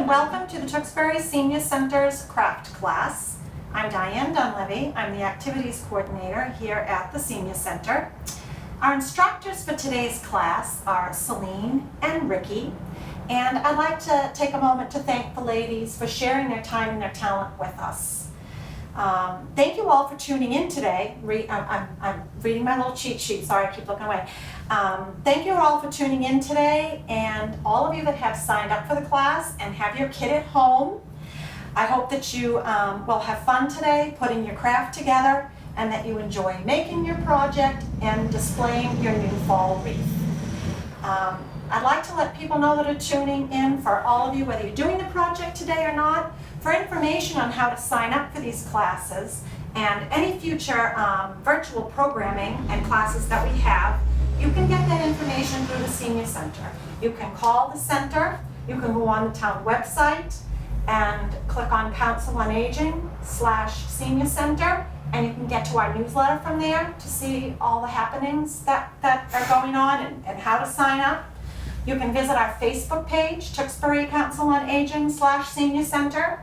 and welcome to the Tewksbury Senior Center's craft class. I'm Diane Dunleavy. I'm the activities coordinator here at the Senior Center. Our instructors for today's class are Celine and Ricky, and I'd like to take a moment to thank the ladies for sharing their time and their talent with us. Thank you all for tuning in today. I'm reading my little cheat sheet, sorry I keep looking away. Thank you all for tuning in today, and all of you that have signed up for the class and have your kid at home. I hope that you will have fun today putting your craft together and that you enjoy making your project and displaying your new fall wreath. I'd like to let people know that are tuning in, for all of you, whether you're doing the project today or not, for information on how to sign up for these classes and any future virtual programming and classes that we have. You can get that information through the Senior Center. You can call the center, you can go on the town website and click on Council on Aging /Senior Center, and you can get to our newsletter from there to see all the happenings that are going on and how to sign up. You can visit our Facebook page, Tewksbury Council on Aging /Senior Center.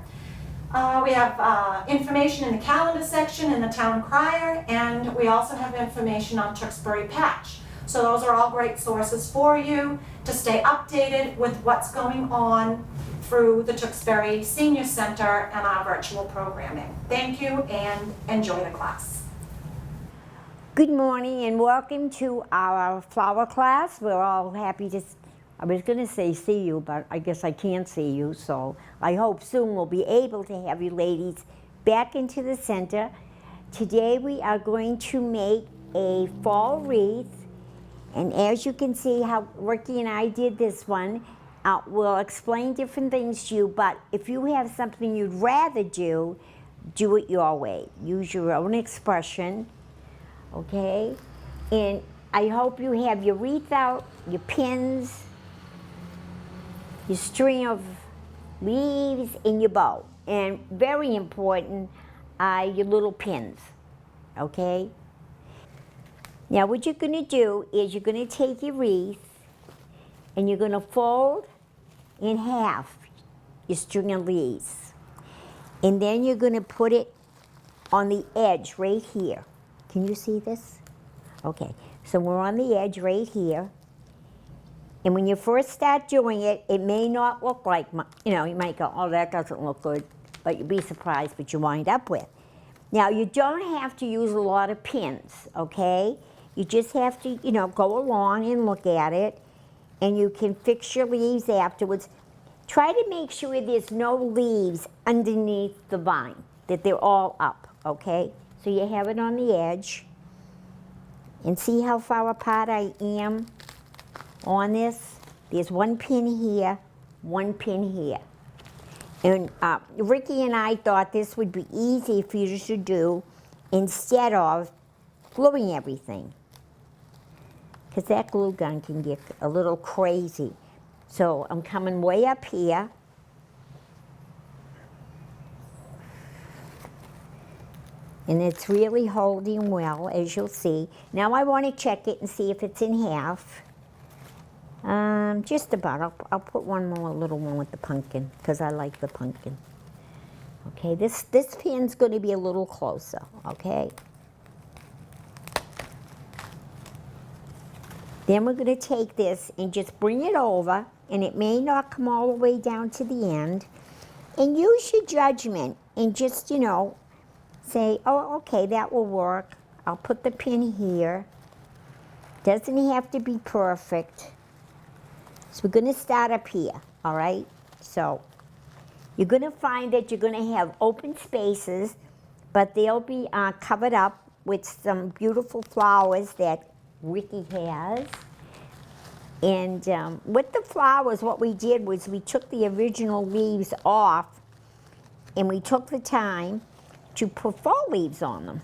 We have information in the calendar section in the town crier, and we also have information on Tewksbury Patch. So those are all great sources for you to stay updated with what's going on through the Tewksbury Senior Center and our virtual programming. Thank you and enjoy the class. Good morning and welcome to our flower class. We're all happy to, I was going to say see you, but I guess I can't see you, so I hope soon we'll be able to have you ladies back into the center. Today we are going to make a fall wreath. And as you can see how Ricky and I did this one, we'll explain different things to you, but if you have something you'd rather do it your way. Use your own expression, okay? And I hope you have your wreath out, your pins, your string of leaves, and your bow. And very important, your little pins, okay? Now what you're going to do is you're going to take your wreath and you're going to fold in half your string of leaves. And then you're going to put it on the edge right here. Can you see this? Okay, so we're on the edge right here. And when you first start doing it, it may not look like, you might go, oh, that doesn't look good, but you'll be surprised what you wind up with. Now you don't have to use a lot of pins, okay? You just have to, go along and look at it, and you can fix your leaves afterwards. Try to make sure there's no leaves underneath the vine, that they're all up, okay? So you have it on the edge, and see how far apart I am on this? There's one pin here, one pin here. And Ricky and I thought this would be easy for you to do instead of gluing everything, because that glue gun can get a little crazy. So I'm coming way up here. And it's really holding well, as you'll see. Now I want to check it and see if it's in half. Just about. I'll put one more little one with the pumpkin, because I like the pumpkin. Okay, this pin's going to be a little closer, okay? Then we're going to take this and just bring it over, and it may not come all the way down to the end. And use your judgment and just, say, oh, okay, that will work. I'll put the pin here. Doesn't have to be perfect. So we're going to start up here, all right? So you're going to find that you're going to have open spaces, but they'll be covered up with some beautiful flowers that Ricky has. And with the flowers, what we did was we took the original leaves off and we took the time to put fall leaves on them.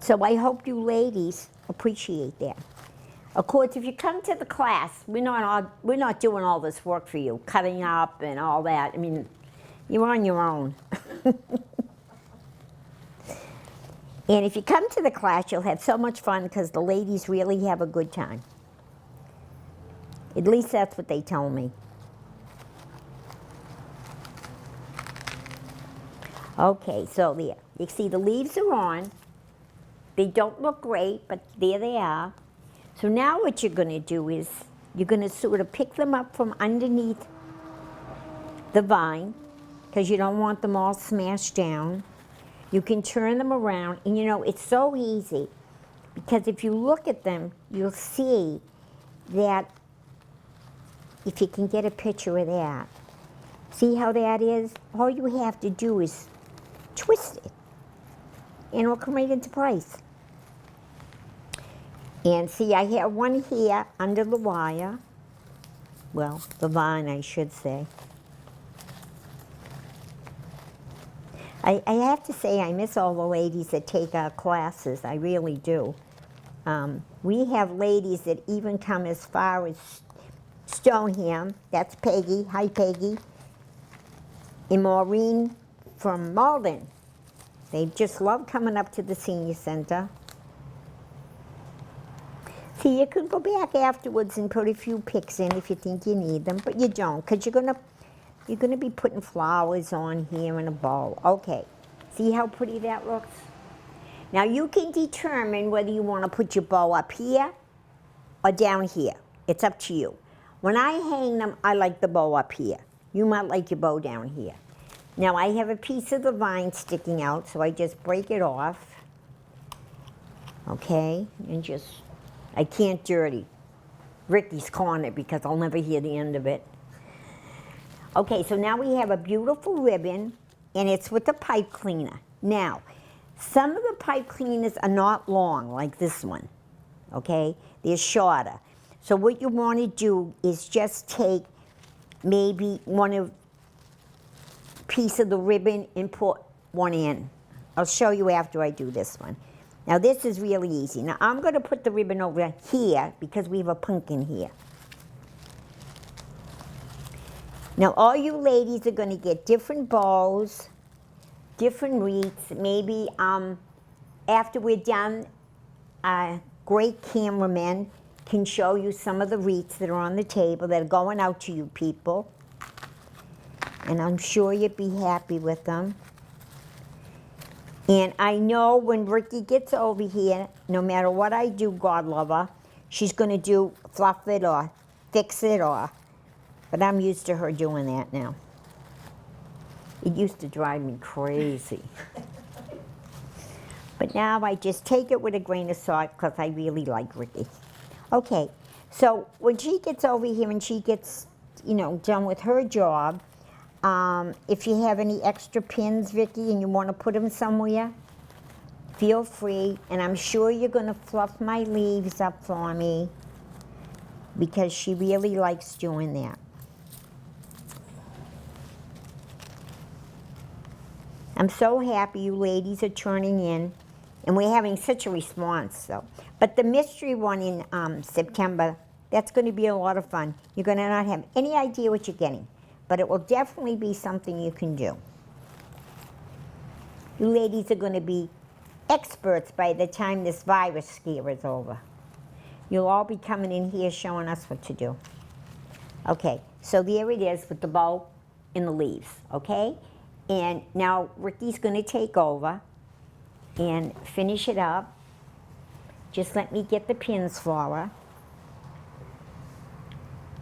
So I hope you ladies appreciate that. Of course, if you come to the class, we're not doing all this work for you, cutting up and all that. I mean, you're on your own. And if you come to the class, you'll have so much fun because the ladies really have a good time. At least that's what they tell me. Okay, so there. You see the leaves are on. They don't look great, but there they are. So now what you're going to do is you're going to sort of pick them up from underneath the vine because you don't want them all smashed down. You can turn them around, and you know, it's so easy because if you look at them, you'll see that if you can get a picture of that. See how that is? All you have to do is twist it, and it'll come right into place. And see, I have one here under the wire. Well, the vine, I should say. I have to say, I miss all the ladies that take our classes. I really do. We have ladies that even come as far as Stoneham. That's Peggy. Hi, Peggy. And Maureen from Malden. They just love coming up to the senior center. See, you could go back afterwards and put a few picks in if you think you need them, but you don't, because you're gonna be putting flowers on here in a bowl. Okay, see how pretty that looks? Now you can determine whether you want to put your bow up here or down here. It's up to you. When I hang them, I like the bow up here. You might like your bow down here. Now I have a piece of the vine sticking out, so I just break it off. Okay, and just, I can't dirty Ricky's corner because I'll never hear the end of it. Okay, so now we have a beautiful ribbon, and it's with a pipe cleaner. Now, some of the pipe cleaners are not long, like this one, okay? They're shorter. So what you want to do is just take maybe piece of the ribbon and put one in. I'll show you after I do this one. Now this is really easy. Now I'm going to put the ribbon over here because we have a pumpkin here. Now all you ladies are going to get different bows, different wreaths. Maybe after we're done, great cameramen can show you some of the wreaths that are on the table that are going out to you people. And I'm sure you'd be happy with them. And I know when Ricky gets over here, no matter what I do, God love her, she's going to do fluff it or fix it or, but I'm used to her doing that now. It used to drive me crazy. But now I just take it with a grain of salt because I really like Ricky. Okay, so when she gets over here and she gets, you know, done with her job, if you have any extra pins, Vicky, and you want to put them somewhere, feel free. And I'm sure you're going to fluff my leaves up for me because she really likes doing that. I'm so happy you ladies are turning in, and we're having such a response. So, but the mystery one in September, that's going to be a lot of fun. You're going to not have any idea what you're getting, but it will definitely be something you can do. You ladies are going to be experts by the time this virus scare is over. You'll all be coming in here showing us what to do. Okay, so there it is with the bow and the leaves, okay? And now Ricky's going to take over and finish it up. Just let me get the pins for her.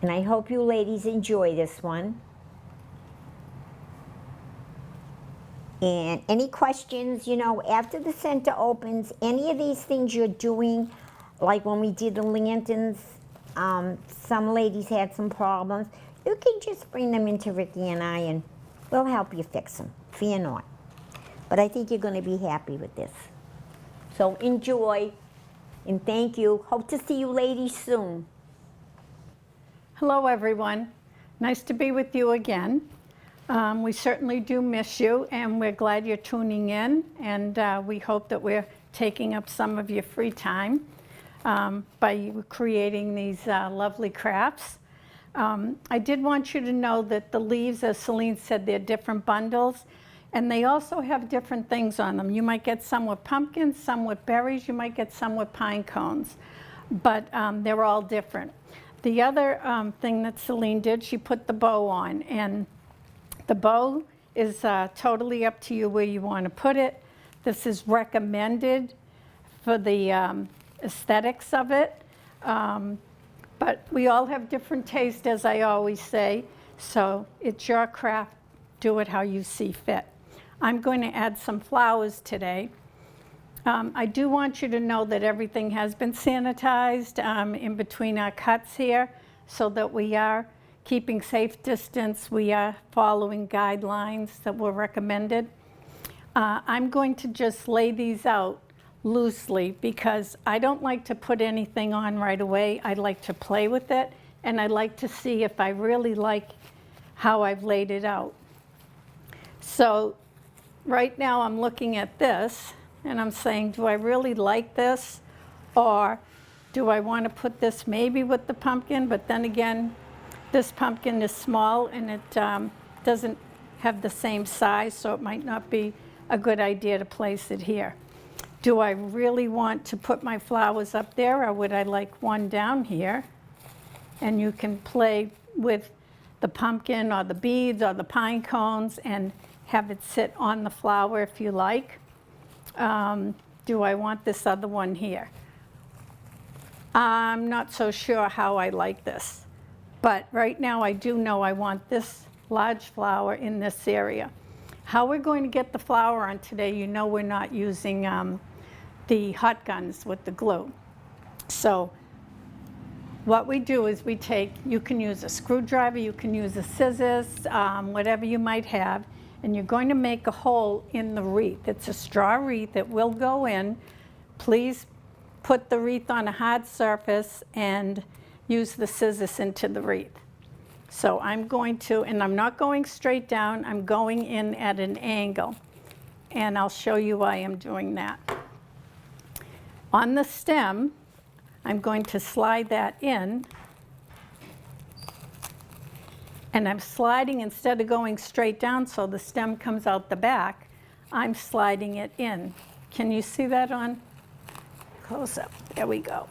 And I hope you ladies enjoy this one. And any questions, you know, after the center opens, any of these things you're doing, like when we did the lanterns, some ladies had some problems, you can just bring them into Ricky and I and we'll help you fix them. Fear not. But I think you're going to be happy with this. So enjoy and thank you. Hope to see you ladies soon. Hello, everyone. Nice to be with you again. We certainly do miss you, and we're glad you're tuning in, and we hope that we're taking up some of your free time by creating these lovely crafts. I did want you to know that the leaves, as Celine said, they're different bundles, and they also have different things on them. You might get some with pumpkins, some with berries, you might get some with pine cones, but they're all different. The other thing that Celine did, she put the bow on, and the bow is totally up to you where you want to put it. This is recommended for the aesthetics of it. But we all have different taste, as I always say, so it's your craft. Do it how you see fit. I'm going to add some flowers today. I do want you to know that everything has been sanitized in between our cuts here, so that we are keeping safe distance. We are following guidelines that were recommended. I'm going to just lay these out loosely because I don't like to put anything on right away. I like to play with it, and I like to see if I really like how I've laid it out. So right now I'm looking at this and I'm saying, do I really like this, or do I want to put this maybe with the pumpkin? But then again, this pumpkin is small and it doesn't have the same size, so it might not be a good idea to place it here. Do I really want to put my flowers up there, or would I like one down here? And you can play with the pumpkin or the beads or the pine cones and have it sit on the flower if you like. Do I want this other one here? I'm not so sure how I like this, but right now I do know I want this large flower in this area. How we're going to get the flower on today, you know we're not using the hot guns with the glue. So what we do is we take, you can use a screwdriver, you can use a scissors, whatever you might have, and you're going to make a hole in the wreath. It's a straw wreath. It will go in. Please put the wreath on a hard surface and use the scissors into the wreath. So I'm going to, and I'm not going straight down, I'm going in at an angle. And I'll show you why I'm doing that. On the stem, I'm going to slide that in. And I'm sliding, instead of going straight down so the stem comes out the back, I'm sliding it in. Can you see that on close up? There we go.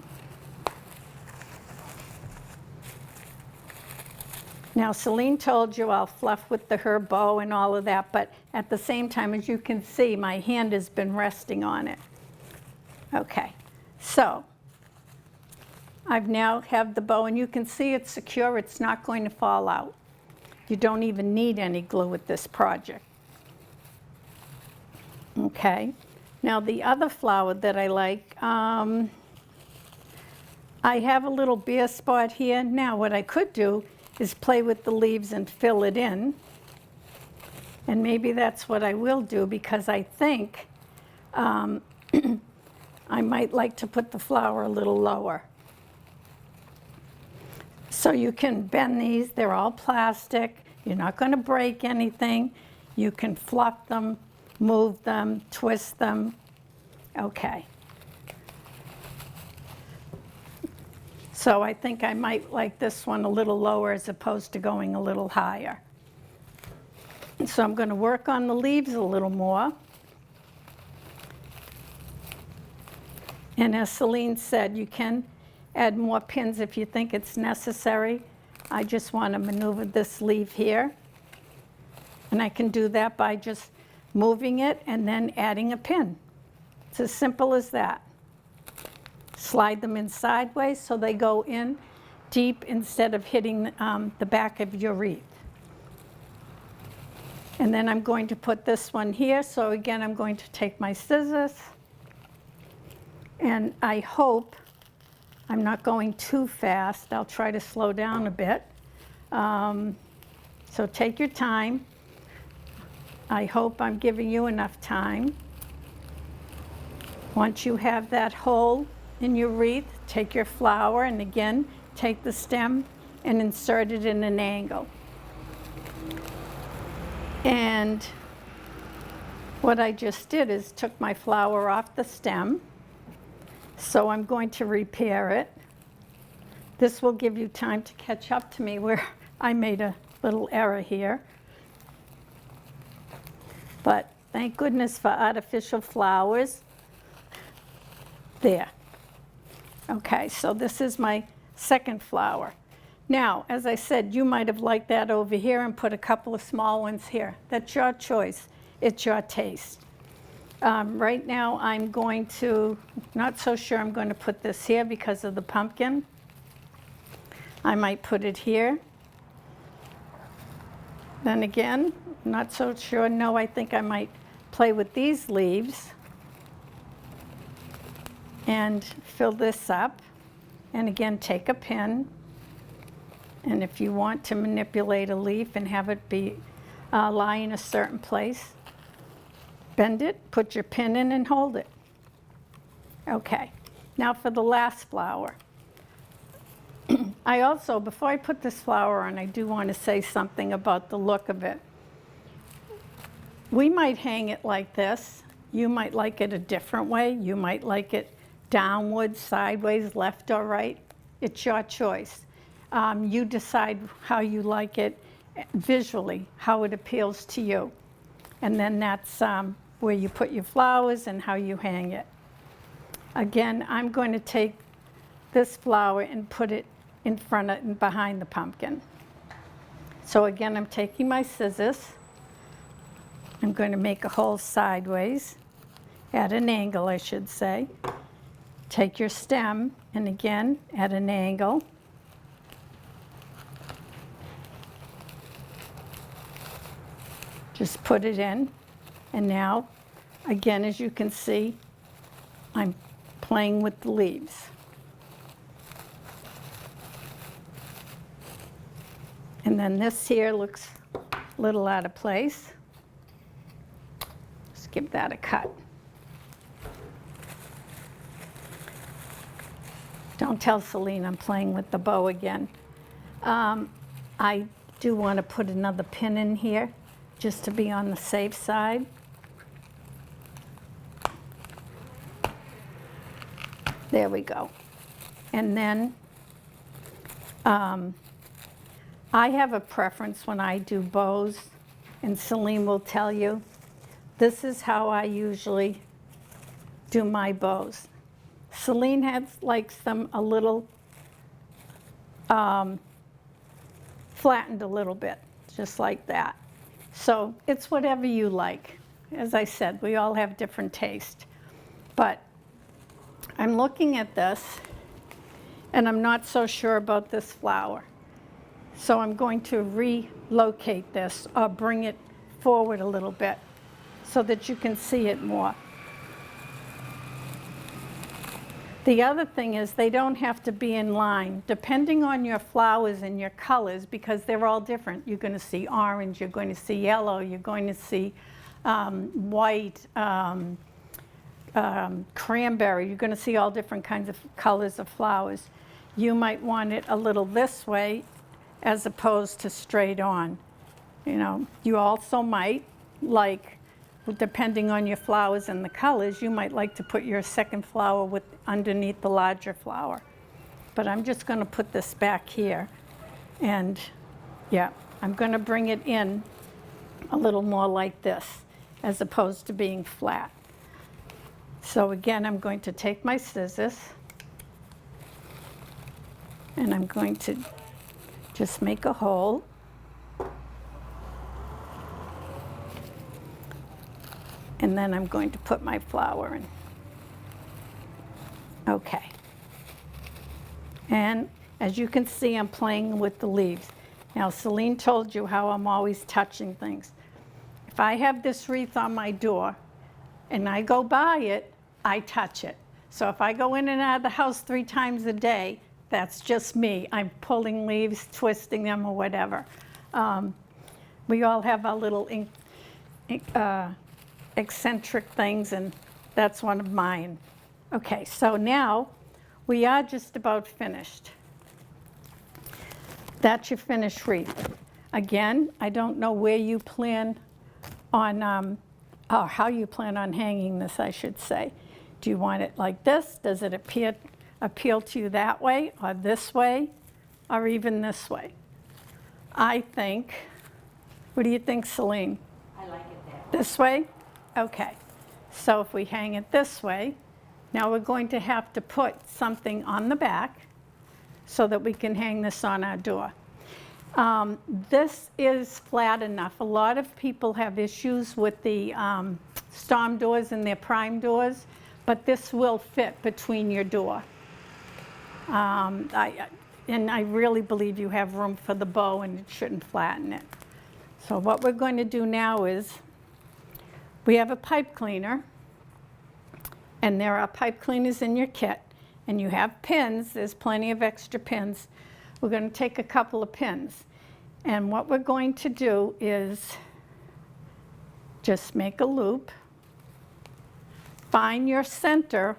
Now, Celine told you I'll fluff with her bow and all of that, but at the same time, as you can see, my hand has been resting on it. Okay, so I've now have the bow, and you can see it's secure. It's not going to fall out. You don't even need any glue with this project. Okay, now the other flower that I like, I have a little bare spot here. Now what I could do is play with the leaves and fill it in. And maybe that's what I will do, because I think I might like to put the flower a little lower. So you can bend these, they're all plastic. You're not going to break anything. You can fluff them, move them, twist them. Okay. So I think I might like this one a little lower as opposed to going a little higher. And so I'm going to work on the leaves a little more. And as Celine said, you can add more pins if you think it's necessary. I just want to maneuver this leaf here. And I can do that by just moving it and then adding a pin. It's as simple as that. Slide them in sideways so they go in deep instead of hitting the back of your wreath. And then I'm going to put this one here. So again, I'm going to take my scissors. And I hope I'm not going too fast. I'll try to slow down a bit. So take your time. I hope I'm giving you enough time. Once you have that hole in your wreath, take your flower and again, take the stem and insert it in an angle. And what I just did is took my flower off the stem. So I'm going to repair it. This will give you time to catch up to me where I made a little error here. But thank goodness for artificial flowers. There. Okay, so this is my second flower. Now, as I said, you might have liked that over here and put a couple of small ones here. That's your choice. It's your taste. Right now, I'm going to, not so sure I'm going to put this here because of the pumpkin. I might put it here. Then again, not so sure. No, I think I might play with these leaves and fill this up. And again, take a pin. And if you want to manipulate a leaf and have it be lie in a certain place, bend it, put your pin in and hold it. Okay, now for the last flower. I also, before I put this flower on, I do want to say something about the look of it. We might hang it like this. You might like it a different way. You might like it downwards, sideways, left or right. It's your choice. You decide how you like it visually, how it appeals to you. And then that's where you put your flowers and how you hang it. Again, I'm going to take this flower and put it in front of and behind the pumpkin. So again, I'm taking my scissors. I'm going to make a hole sideways, at an angle, I should say. Take your stem, and again, at an angle. Just put it in, and now, again, as you can see, I'm playing with the leaves. And then this here looks a little out of place. Let's give that a cut. Don't tell Celine I'm playing with the bow again. I do want to put another pin in here, just to be on the safe side. There we go. And then I have a preference when I do bows, and Celine will tell you, this is how I usually do my bows. Celine likes them a little flattened a little bit, just like that. So it's whatever you like. As I said, we all have different taste. But I'm looking at this, and I'm not so sure about this flower. So I'm going to relocate this or bring it forward a little bit so that you can see it more. The other thing is they don't have to be in line. Depending on your flowers and your colors, because they're all different. You're going to see orange, you're going to see yellow, you're going to see white, cranberry. You're going to see all different kinds of colors of flowers. You might want it a little this way as opposed to straight on. You know, you also might like, depending on your flowers and the colors, you might like to put your second flower underneath the larger flower. But I'm just going to put this back here. And yeah, I'm going to bring it in a little more like this, as opposed to being flat. So again, I'm going to take my scissors, and I'm going to just make a hole. And then I'm going to put my flower in. Okay. And as you can see, I'm playing with the leaves. Now, Celine told you how I'm always touching things. If I have this wreath on my door and I go by it, I touch it. So if I go in and out of the house 3 times a day, that's just me. I'm pulling leaves, twisting them, or whatever. We all have our little eccentric things, and that's one of mine. Okay, so now we are just about finished. That's your finished wreath. Again, I don't know where you plan on, or how you plan on hanging this, I should say. Do you want it like this? Does it appeal to you that way, or this way, or even this way? I think, what do you think, Celine? I like it there. This way? Okay. So if we hang it this way, now we're going to have to put something on the back so that we can hang this on our door. This is flat enough. A lot of people have issues with the storm doors and their prime doors, but this will fit between your door. And I really believe you have room for the bow and it shouldn't flatten it. So what we're going to do now is, we have a pipe cleaner, and there are pipe cleaners in your kit, and you have pins. There's plenty of extra pins. We're going to take a couple of pins, and what we're going to do is just make a loop, find your center.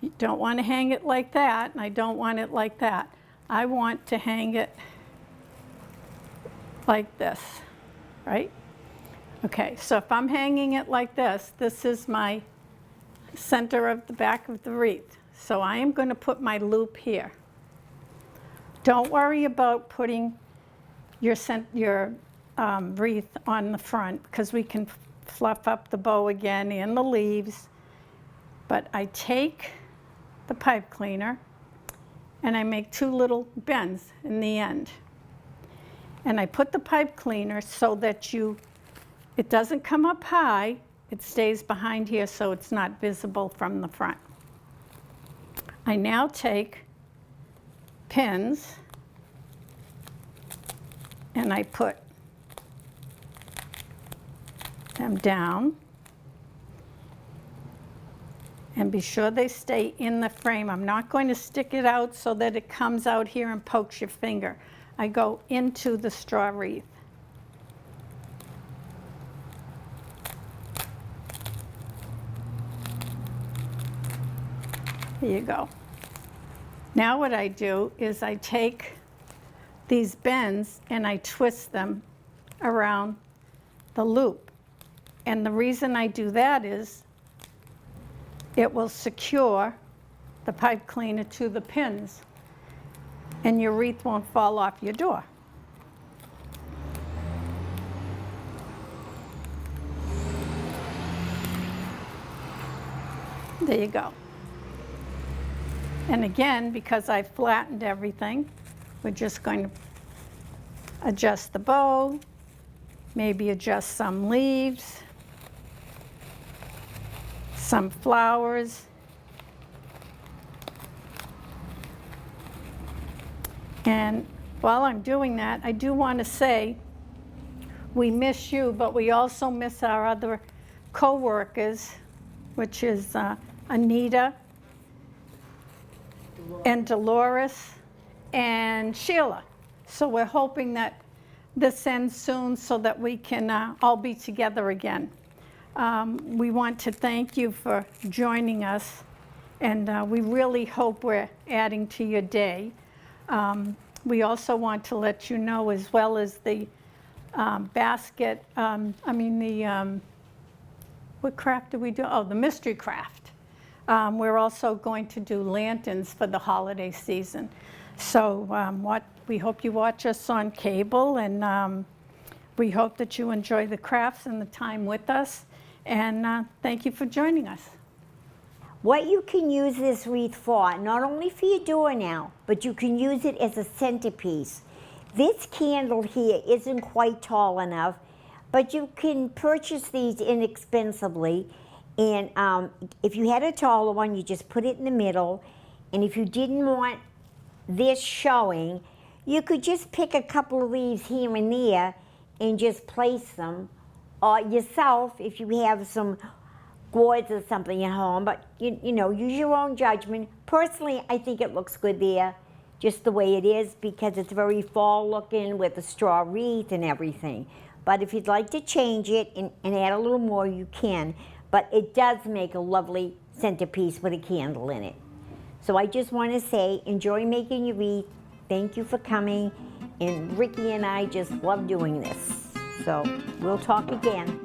You don't want to hang it like that, and I don't want it like that. I want to hang it like this, right? Okay, so if I'm hanging it like this, this is my center of the back of the wreath. So I am going to put my loop here. Don't worry about putting your wreath on the front, because we can fluff up the bow again and the leaves. But I take the pipe cleaner and I make two little bends in the end. And I put the pipe cleaner so that it doesn't come up high, it stays behind here so it's not visible from the front. I now take pins and I put them down, and be sure they stay in the frame. I'm not going to stick it out so that it comes out here and pokes your finger. I go into the straw wreath. Here you go. Now what I do is I take these bends and I twist them around the loop. And the reason I do that is it will secure the pipe cleaner to the pins, and your wreath won't fall off your door. There you go. And again, because I flattened everything, we're just going to adjust the bow, maybe adjust some leaves, some flowers. And while I'm doing that, I do want to say we miss you, but we also miss our other co-workers, which is Anita and Dolores and Sheila. So we're hoping that this ends soon so that we can all be together again. We want to thank you for joining us, and we really hope we're adding to your day. We also want to let you know, as well as the basket, what craft do we do? Oh, the mystery craft. We're also going to do lanterns for the holiday season. So we hope you watch us on cable, and we hope that you enjoy the crafts and the time with us. And thank you for joining us. What you can use this wreath for, not only for your door now, but you can use it as a centerpiece. This candle here isn't quite tall enough, but you can purchase these inexpensively. And if you had a taller one, you just put it in the middle. And if you didn't want this showing, you could just pick a couple of leaves here and there and just place them, or yourself if you have some gourds or something at home. But you know, use your own judgment. Personally, I think it looks good there, just the way it is, because it's very fall looking with the straw wreath and everything. But if you'd like to change it and add a little more, you can. But it does make a lovely centerpiece with a candle in it. So I just want to say, enjoy making your wreath. Thank you for coming. And Ricky and I just love doing this. So we'll talk again.